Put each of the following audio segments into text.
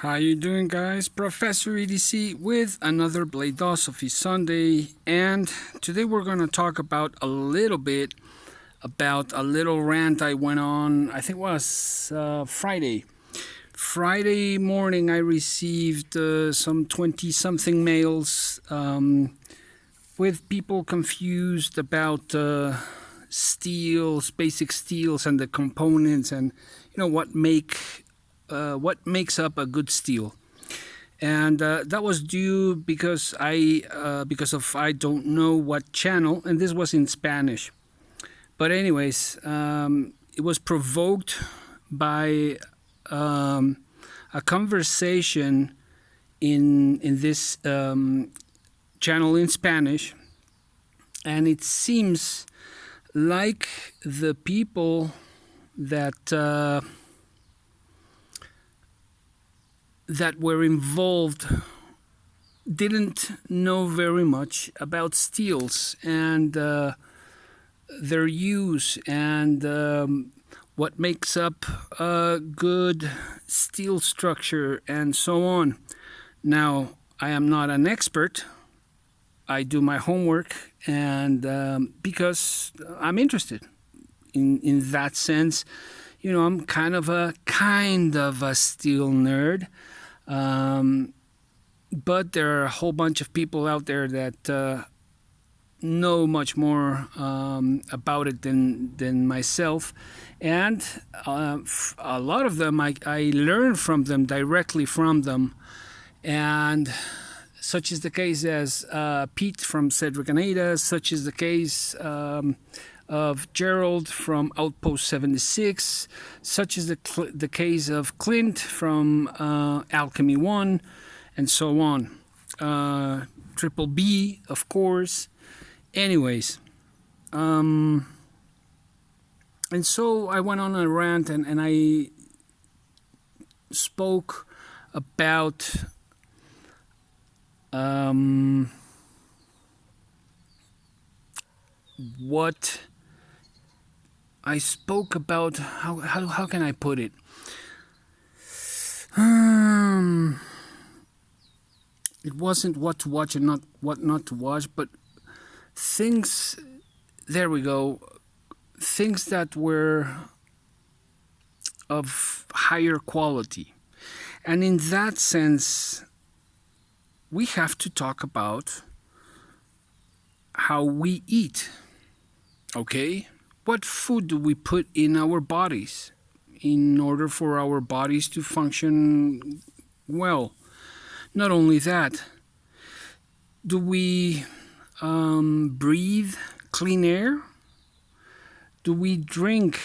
How you doing, guys? Professor EDC with another BLADE-OSOPHY Sunday, and today we're going to talk about a little bit about a little rant I went on. I think it was Friday morning. I received some 20-something mails with people confused about steels, basic steels, and the components, and what makes up a good steel. And that was due because I don't know what channel, and this was in Spanish. But anyways, it was provoked by a conversation in this channel in Spanish, and it seems like the people that were involved didn't know very much about steels and their use and what makes up a good steel structure and so on. Now, I am not an expert. I do my homework, and because I'm interested in that sense. I'm kind of a steel nerd. But there are a whole bunch of people out there that know much more about it than myself, and a lot of them I learn from them, directly from them, and such is the case as Pete from Cedric and Ada, such is the case of Gerald from Outpost 76, such is the case of Clint from Alchemy 1, and so on. Triple B, of course. Anyways, and so I went on a rant and I spoke about what I spoke about. How can I put it? It wasn't what to watch and not what not to watch, but things. There we go. Things that were of higher quality, and in that sense, we have to talk about how we eat. Okay? What food do we put in our bodies in order for our bodies to function well? Not only that, do we breathe clean air? Do we drink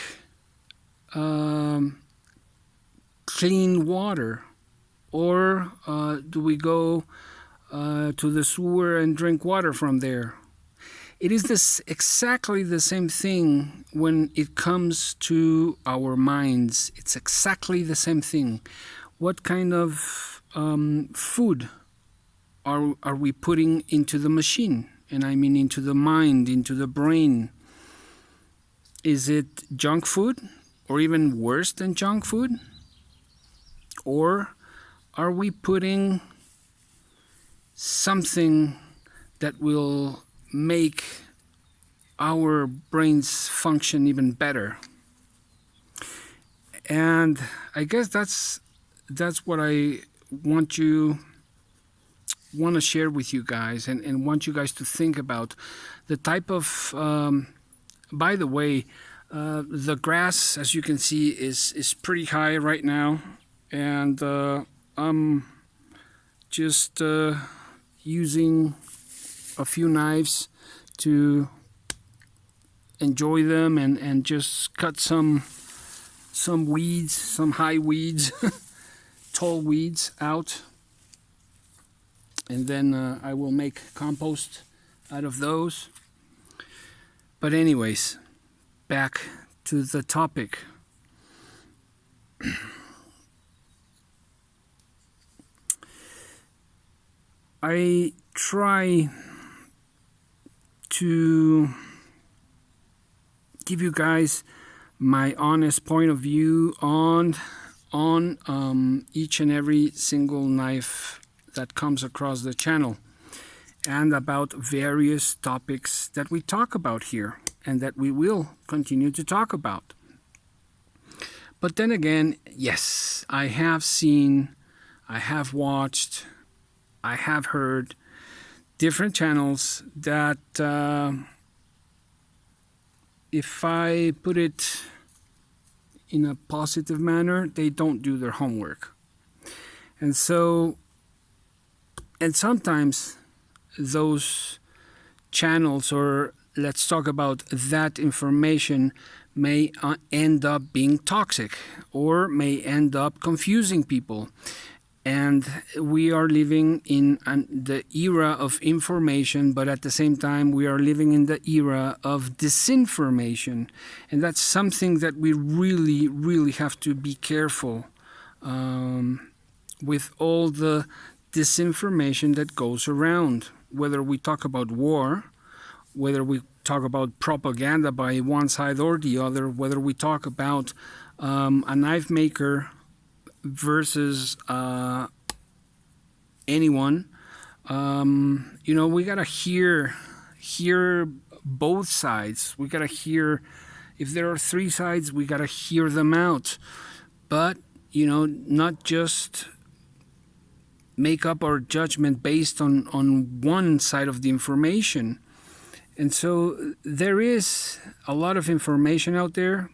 clean water? Or do we go to the sewer and drink water from there? It is exactly the same thing when it comes to our minds. It's exactly the same thing. What kind of food are we putting into the machine? And I mean into the mind, into the brain. Is it junk food? Or even worse than junk food? Or are we putting something that will make our brains function even better? And I guess that's what I want to share with you guys, and want you guys to think about the type of by the way, the grass, as you can see, is pretty high right now, and I'm just using a few knives to enjoy them and just cut some weeds, some high weeds, tall weeds out, and then I will make compost out of those. But anyways, back to the topic. I try to give you guys my honest point of view on on each and every single knife that comes across the channel, and about various topics that we talk about here and that we will continue to talk about. But then again, yes, I have seen, I have watched, I have heard different channels that, if I put it in a positive manner, they don't do their homework. And sometimes those channels, or let's talk about that information, may end up being toxic or may end up confusing people. And we are living in the era of information, but at the same time, we are living in the era of disinformation. And that's something that we really, really have to be careful with all the disinformation that goes around. Whether we talk about war, whether we talk about propaganda by one side or the other, whether we talk about a knife maker versus anyone, we gotta hear both sides. We gotta hear, if there are three sides, we gotta hear them out. But not just make up our judgment based on one side of the information. And so there is a lot of information out there,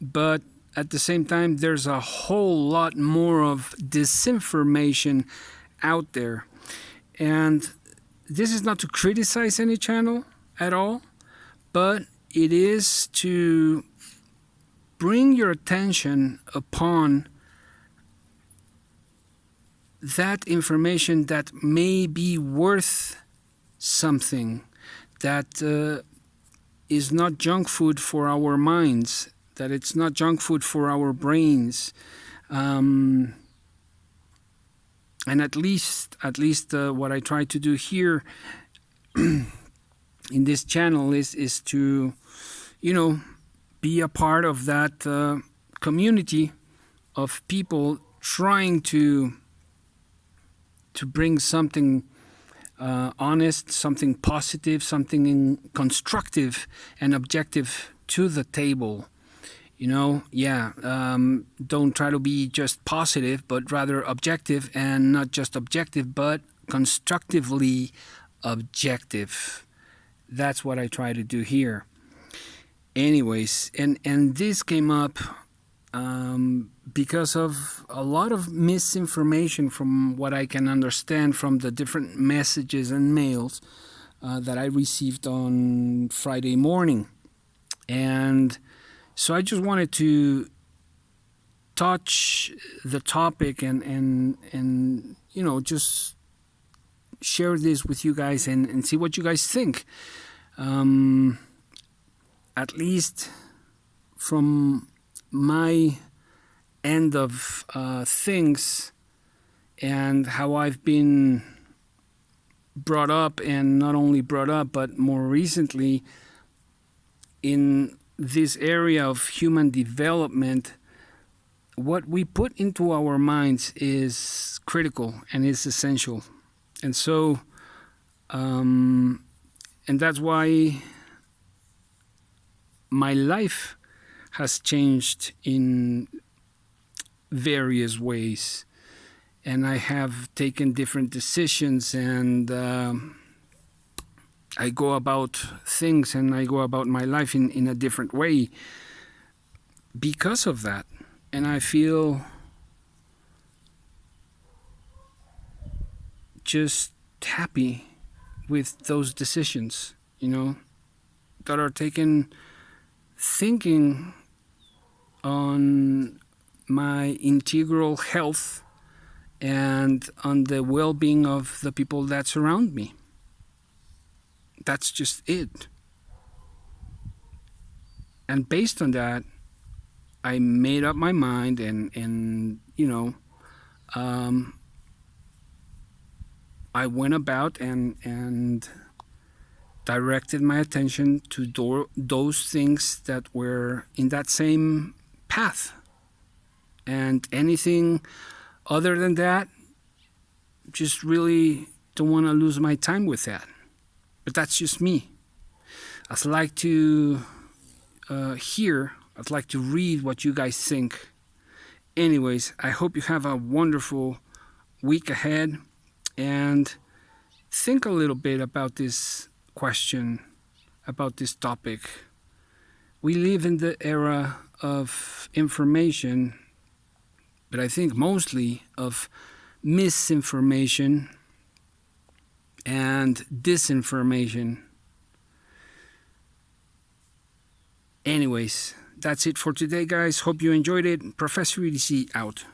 but at the same time, there's a whole lot more of disinformation out there. And this is not to criticize any channel at all, but it is to bring your attention upon that information that may be worth something, that is not junk food for our minds, that it's not junk food for our brains. And at least what I try to do here in this channel is to, be a part of that community of people trying to bring something honest, something positive, something constructive and objective to the table. Don't try to be just positive, but rather objective, and not just objective, but constructively objective. That's what I try to do here. Anyways, and this came up because of a lot of misinformation, from what I can understand from the different messages and mails that I received on Friday morning. And so I just wanted to touch the topic and just share this with you guys and see what you guys think. At least from my end of things, and how I've been brought up, and not only brought up, but more recently in this area of human development, what we put into our minds is critical and is essential. And so, and that's why my life has changed in various ways, and I have taken different decisions, and I go about things and I go about my life in a different way because of that. And I feel just happy with those decisions, that are taken thinking on my integral health and on the well-being of the people that surround me. That's just it. And based on that, I made up my mind, and I went about and directed my attention to those things that were in that same path, And anything other than that, just really don't want to lose my time with that. But that's just me. I'd like to I'd like to read what you guys think. Anyways, I hope you have a wonderful week ahead, and think a little bit about this question, about this topic. We live in the era of information, but I think mostly of misinformation and disinformation. Anyways, that's it for today, guys. Hope you enjoyed it. Professor EDC out.